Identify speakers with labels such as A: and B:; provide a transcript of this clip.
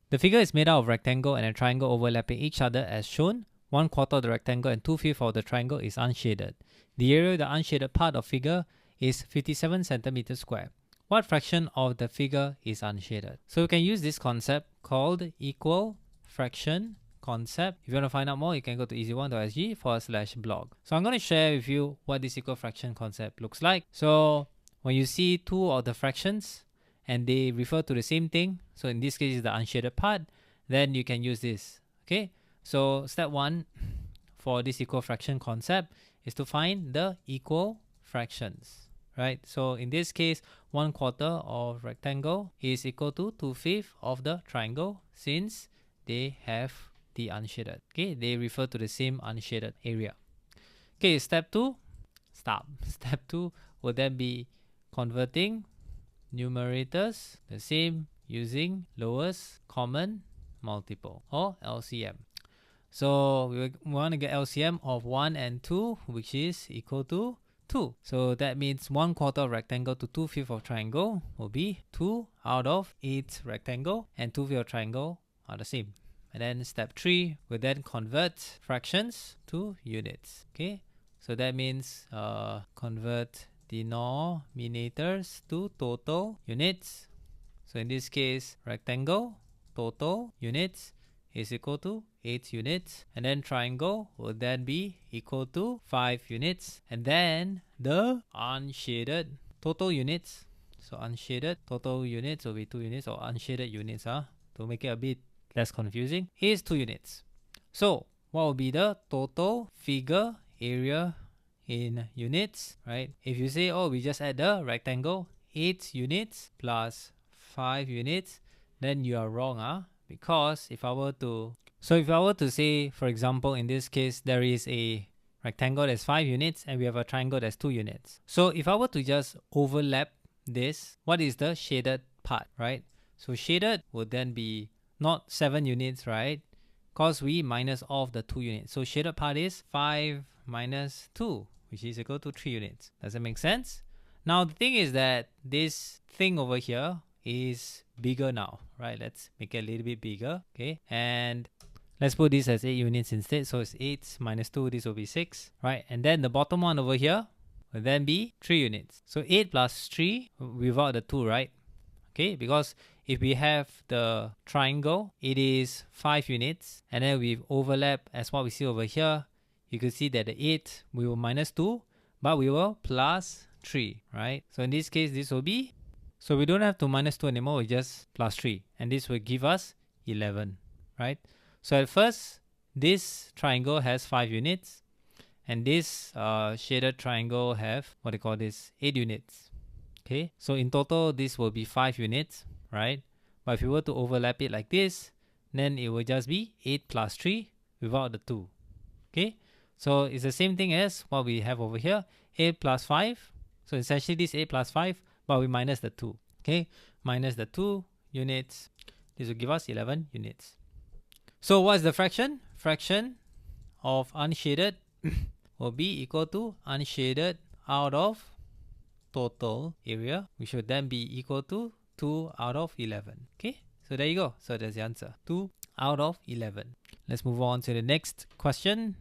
A: The figure is made out of rectangle and a triangle overlapping each other as shown. 1/4 of the rectangle and 2/5 of the triangle is unshaded. The area of the unshaded part of figure is 57 centimeters square. What fraction of the figure is unshaded? So we can use this concept called equal fraction concept. If you want to find out more, you can go to easy1.sg/blog. So I'm going to share with you what this equal fraction concept looks like. So when you see two of the fractions and they refer to the same thing, so in this case is the unshaded part, then you can use this. Okay, so step one for this equal fraction concept is to find the equal fractions, right? So in this case, 1/4 of rectangle is equal to 2/5 of the triangle, since they have the unshaded. Okay, they refer to the same unshaded area. Okay, step two will then be converting numerators the same using lowest common multiple or LCM. So we want to get LCM of 1 and 2, which is equal to 2. So that means 1/4 of rectangle to 2/5 of triangle will be 2 out of 8 rectangle, and 2/5 of triangle are the same. And then step 3 will then convert fractions to units. Okay, so that means convert denominators to total units. So in this case, rectangle total units is equal to 8 units, and then triangle will then be equal to 5 units, and then the unshaded total units, so unshaded total units will be 2 units, or unshaded units, to make it a bit less confusing, is 2 units. So what will be the total figure area in units, right? If you say, oh, we just add the rectangle, 8 units plus 5 units, then you are wrong, because if I were to say, for example, in this case, there is a rectangle that's 5 units and we have a triangle that's 2 units. So if I were to just overlap this, what is the shaded part, right? So shaded would then be not 7 units, right? Because we minus off the 2 units. So shaded part is 5 minus 2, which is equal to 3 units. Does that make sense? Now the thing is that this thing over here is bigger now, right? Let's make it a little bit bigger, okay? And let's put this as 8 units instead. So it's 8 minus 2, this will be 6, right? And then the bottom one over here will then be 3 units. So 8 plus 3 without the 2, right? Okay, because if we have the triangle, it is 5 units, and then we overlap as what we see over here. You can see that the 8 we will minus 2, but we will plus 3, right? So in this case, this will be, so we don't have to minus 2 anymore, we just plus 3, and this will give us 11, right? So at first, this triangle has 5 units, and this shaded triangle have, what they call this, 8 units. Okay, so in total, this will be 5 units, right? But if you were to overlap it like this, then it will just be 8 plus 3 without the 2. Okay, so it's the same thing as what we have over here, 8 plus 5. So essentially this 8 plus 5, but we minus the 2. Okay, minus the 2 units. This will give us 11 units. So what's the fraction? Fraction of unshaded will be equal to unshaded out of total area, which would then be equal to 2 out of 11. Okay, so there you go. So that's the answer, 2 out of 11. Let's move on to the next question.